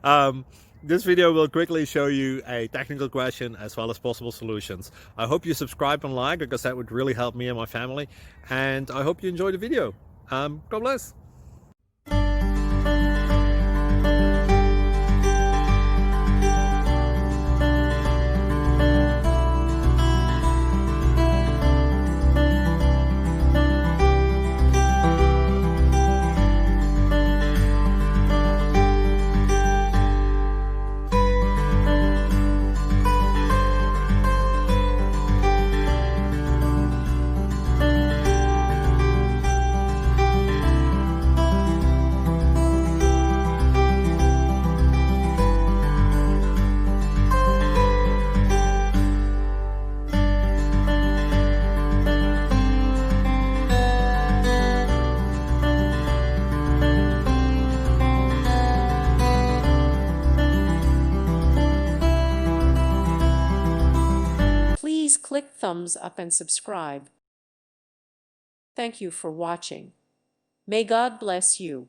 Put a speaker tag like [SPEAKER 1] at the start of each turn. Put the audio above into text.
[SPEAKER 1] um, this video will quickly show you a technical question as well as possible solutions. I hope you subscribe and like, because that would really help me and my family. And I hope you enjoy the video. God bless.
[SPEAKER 2] Please click thumbs up and subscribe. Thank you for watching. May God bless you.